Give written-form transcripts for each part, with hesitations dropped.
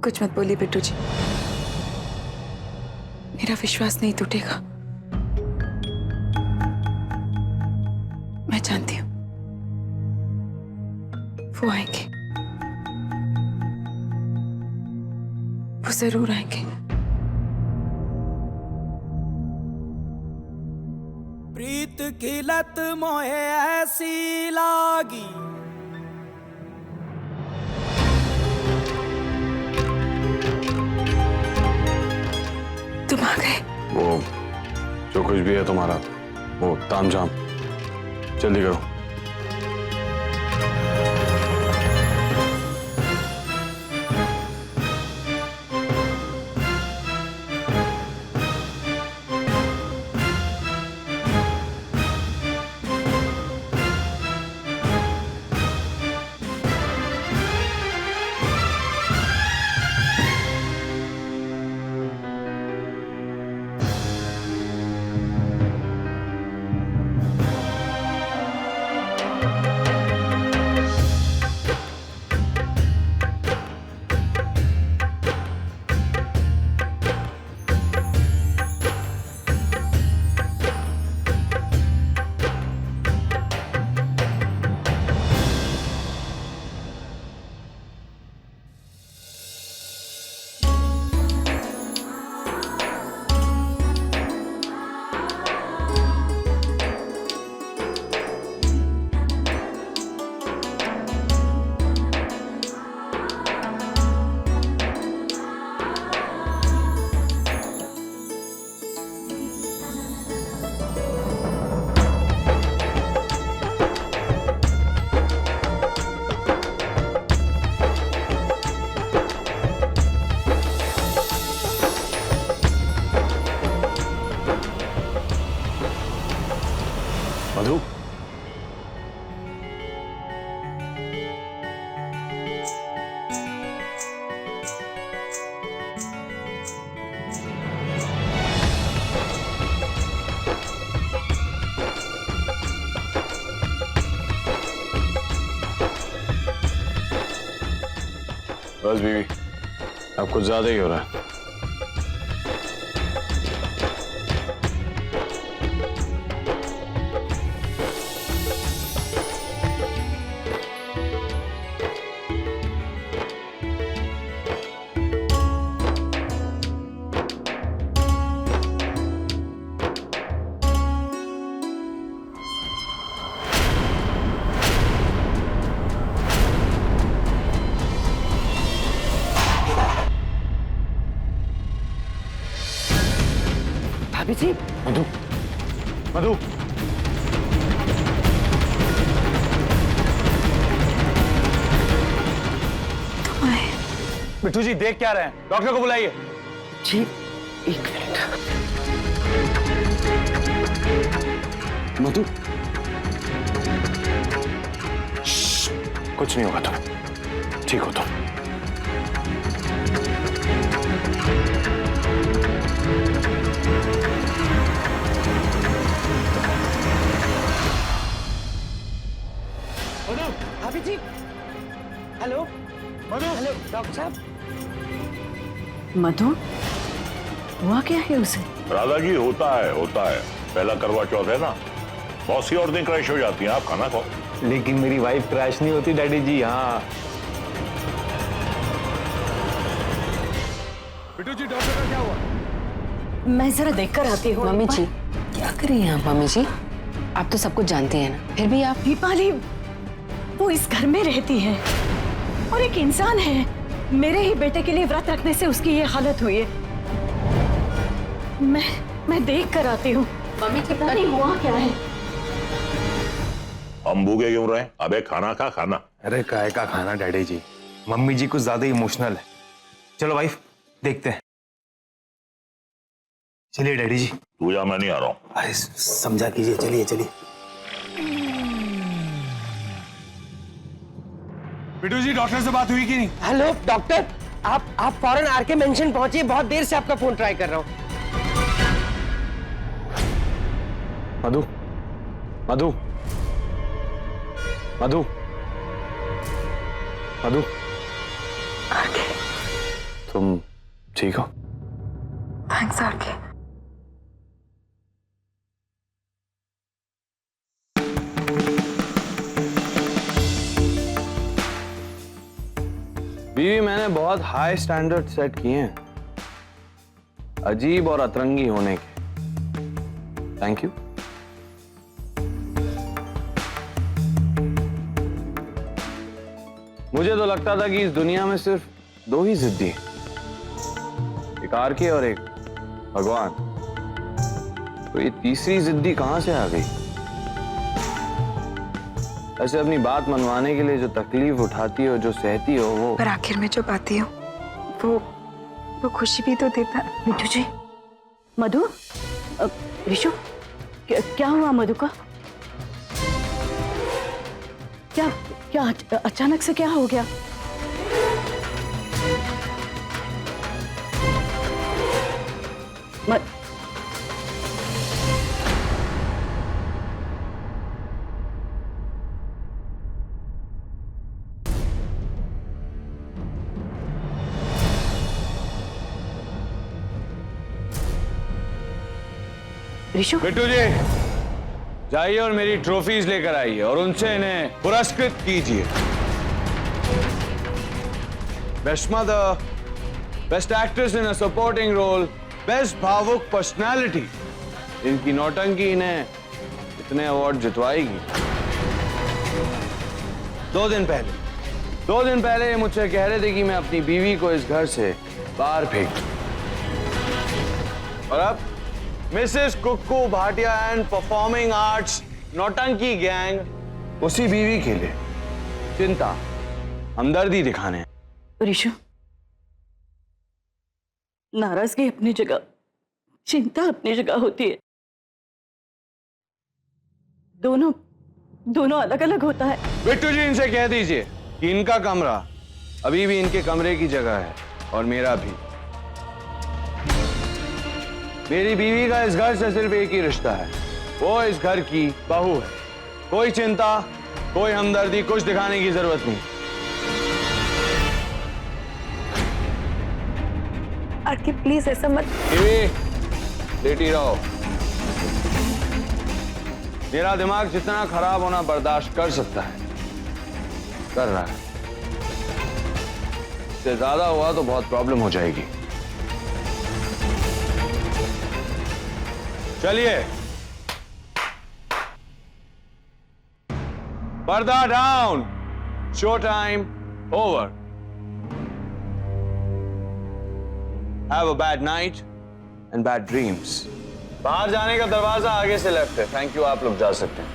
कुछ मत बोलिए बिट्टू जी, मेरा विश्वास नहीं टूटेगा। मैं जानती हूँ वो आएंगे, वो जरूर आएंगे। प्रीत की लत मोहे ऐसी लागी, तुम आ गए। वो जो कुछ भी है तुम्हारा, वो तामझाम जल्दी करो। मधु, बस बीवी, अब कुछ ज्यादा ही हो रहा है। भाभी जी। मधु, मधु, तुम आए। बिट्टू जी देख क्या रहे हैं? डॉक्टर को बुलाइए। जी एक मिनट। मधु, कुछ नहीं होगा, तुम ठीक हो तुम। भाभी जी, हेलो मधु, हेलो डॉक्टर साहब। मधु, हुआ क्या है उसे? राधा जी होता है। पहला करवा चौथ है ना, बहुत सी औरतें क्रैश हो जाती हैं। आप खाना खाओ। लेकिन मेरी वाइफ क्रैश नहीं होती डैडी जी। हाँ बिट्टू जी, डॉक्टर का क्या हुआ? मैं जरा देखकर आती हूँ। मम्मी जी क्या कर रही हैं आप? मम्मी जी आप तो सब कुछ जानती हैं ना, फिर भी आप। दीपाली वो इस घर में रहती है और एक इंसान है। मेरे ही बेटे के लिए व्रत रखने से उसकी ये हालत हुई है। मैं देख कर आती हूँ। मम्मी जी पता नहीं हुआ क्या है। हम भूखे क्यों रहे? अबे खाना खा, खाना। अरे काय का खाना डैडी जी, मम्मी जी कुछ ज्यादा इमोशनल है। चलो वाइफ देखते हैं। चलिए डैडी जी। तू जा, मैं नहीं आ रहा हूँ। अरे समझा कीजिए, चलिए चलिए। बिट्टू जी डॉक्टर से बात हुई कि नहीं? हेलो डॉक्टर, आप फौरन आर के मेंशन पहुंचिए। बहुत देर से आपका फोन ट्राई कर रहा हूँ। मधु, मधु, मधु, मधु, तुम ठीक हो? Thanks RK. बीवी, मैंने बहुत हाई स्टैंडर्ड सेट किए हैं अजीब और अतरंगी होने के। Thank you. मुझे तो लगता था कि इस दुनिया में सिर्फ दो ही जिद्दी हैं, एक आरके और एक भगवान। तो ये तीसरी जिद्दी कहां से आ गई? ऐसे अपनी बात मनवाने के लिए जो तकलीफ उठाती हो, जो सहती हो, वो पर आखिर में जो पाती हो वो खुशी भी तो देता है। मिठू जी, मधु, ऋषु, क्या हुआ मधु का? क्या अचानक से क्या हो गया? ऋषु, बिट्टू जी, जाइए और मेरी ट्रॉफीज लेकर आइए और उनसे इन्हें पुरस्कृत कीजिए। Best mother, best actress in a supporting role, best भावुक पर्सनालिटी, इनकी नौटंकी इन्हें इतने अवार्ड जितवाएगी। 2 दिन पहले ये मुझसे कह रहे थे कि मैं अपनी बीवी को इस घर से बाहर फेंक दूं। और अब Mrs Kukku Bhatia and performing arts नौटंकी गैंग उसी बीवी के लिए चिंता, हमदर्दी दिखाने। ऋषु, नाराजगी अपनी जगह, चिंता अपनी जगह होती है। दोनों अलग अलग होता है। बिट्टू जी, इनसे कह दीजिए कि इनका कमरा अभी भी इनके कमरे की जगह है और मेरा भी। मेरी बीवी का इस घर से सिर्फ एक ही रिश्ता है, वो इस घर की बहू है। कोई चिंता, कोई हमदर्दी, कुछ दिखाने की जरूरत नहीं। आरके प्लीज ऐसा मत। लेटी रहो। मेरा दिमाग जितना खराब होना बर्दाश्त कर सकता है, कर रहा है। इससे ज्यादा हुआ तो बहुत प्रॉब्लम हो जाएगी। चलिए, पर्दा down, show time over. Have a bad night and bad dreams. बाहर जाने का दरवाजा आगे से लेफ्ट है। थैंक यू, आप लोग जा सकते हैं।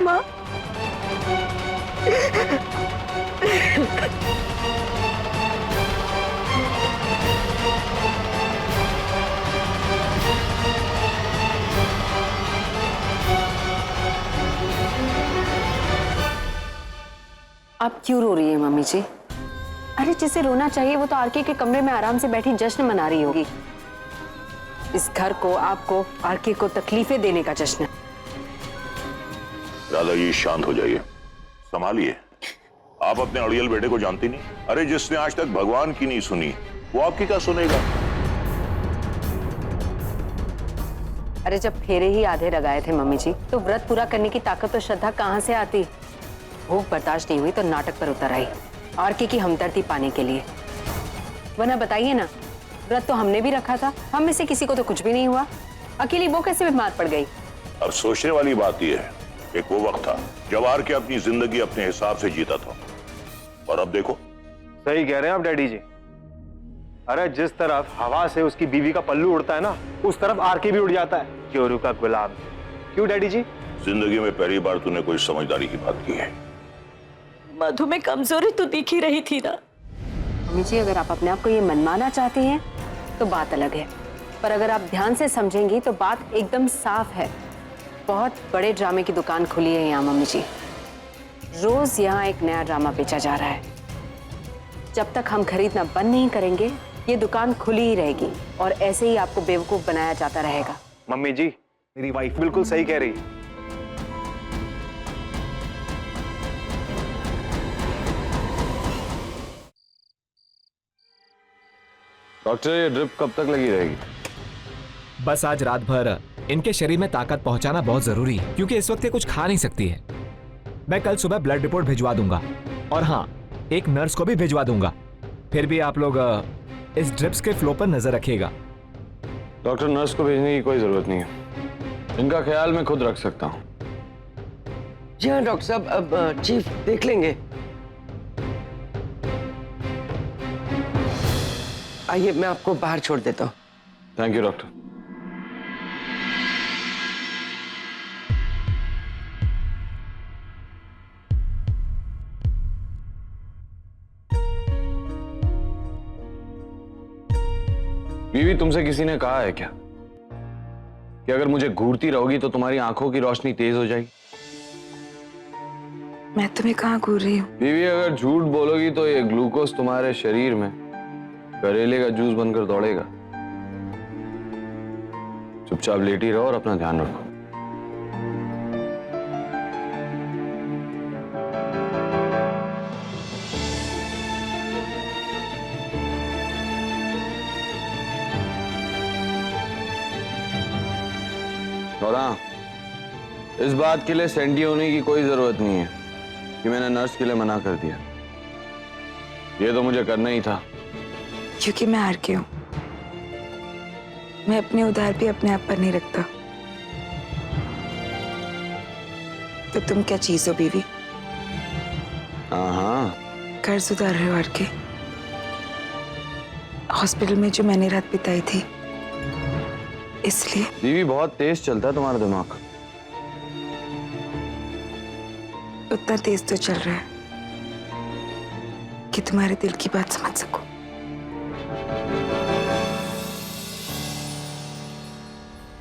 माँ, आप क्यों रो रही है मम्मी जी? अरे जिसे रोना चाहिए वो तो आरके के कमरे में आराम से बैठी जश्न मना रही होगी। इस घर को, आपको, आरके को तकलीफें देने का जश्न। राधा जी, शांत हो जाइए, संभालिए। आप अपने अड़ियल बेटे को जानती नहीं। अरे जिसने आज तक भगवान की नहीं सुनी, वो आपकी क्या सुनेगा? अरे जब फेरे ही आधे लगाए थे मम्मी जी, तो व्रत पूरा करने की ताकत और श्रद्धा कहाँ से आती? भूख बर्दाश्त नहीं हुई तो नाटक पर उतर आई, आरके की हमदर्दी पाने के लिए। वरना बताइए ना, व्रत तो हमने भी रखा था, हम में से किसी को तो कुछ भी नहीं हुआ। अकेली वो कैसे बीमार पड़ गई? अब सोचने वाली बात यह है, एक वो वक्त था जब आरके अपनी जिंदगी अपने हिसाब से जीता था, और अब देखो। सही कह रहे हैं आप डैडी जी। अरे जिस तरफ हवा से उसकी बीवी का पल्लू उड़ता है ना, उस तरफ आरके भी उड़ जाता है। क्यों का गुलाब। क्यों डैडी जी? जिंदगी में पहली बार तूने कोई समझदारी की बात की है। मधु में कमजोरी तो दिख ही रही थी ना। मम्मी जी, अगर आप अपने आप को ये मनमाना चाहती हैं तो बात अलग है, पर अगर आप ध्यान से समझेंगी तो बात एकदम साफ है। बहुत बड़े ड्रामे की दुकान खुली है यहाँ मम्मी जी। रोज यहाँ एक नया ड्रामा बेचा जा रहा है। जब तक हम खरीदना बंद नहीं करेंगे ये दुकान खुली ही रहेगी और ऐसे ही आपको बेवकूफ बनाया जाता रहेगा। मम्मी जी, मेरी वाइफ बिल्कुल सही कह रही है। डॉक्टर, ये ड्रिप कब तक लगी रहेगी? बस आज रात भर इनके शरीर में ताकत पहुंचाना बहुत जरूरी है, क्योंकि इस वक्त ये कुछ खा नहीं सकती है। मैं कल सुबह ब्लड रिपोर्ट भिजवा दूंगा और हाँ, एक नर्स को भी भिजवा दूंगा। फिर भी आप लोग इस ड्रिप्स के फ्लो पर नजर रखिएगा। डॉक्टर, नर्स को भेजने की कोई जरूरत नहीं है, इनका ख्याल मैं खुद रख सकता हूँ। जी हाँ डॉक्टर साहब, अब चीफ देख लेंगे। आइए, मैं आपको बाहर छोड़ देता हूँ। Thank you doctor. बीवी, तुमसे किसी ने कहा है क्या कि अगर मुझे घूरती रहोगी तो तुम्हारी आंखों की रोशनी तेज हो जाएगी? मैं तुम्हें कहाँ घूर रही हूँ? बीवी, अगर झूठ बोलोगी तो ये ग्लूकोज तुम्हारे शरीर में करेले का जूस बनकर दौड़ेगा। चुपचाप लेटी रहो और अपना ध्यान रखो। और हाँ, इस बात के लिए सेंटी होने की कोई जरूरत नहीं है कि मैंने नर्स के लिए मना कर दिया। ये तो मुझे करना ही था, क्योंकि मैं हार के हूँ। मैं अपने उधार भी अपने आप पर नहीं रखता। तो तुम क्या चीज हो बीवी? हाँ हाँ, कर्ज उधार रहे हो हार के। हॉस्पिटल में जो मैंने रात बिताई थी, इसलिए। बीवी, बहुत तेज चलता है तुम्हारा दिमाग। उतना तेज तो चल रहा है कि तुम्हारे दिल की बात समझ सकूं।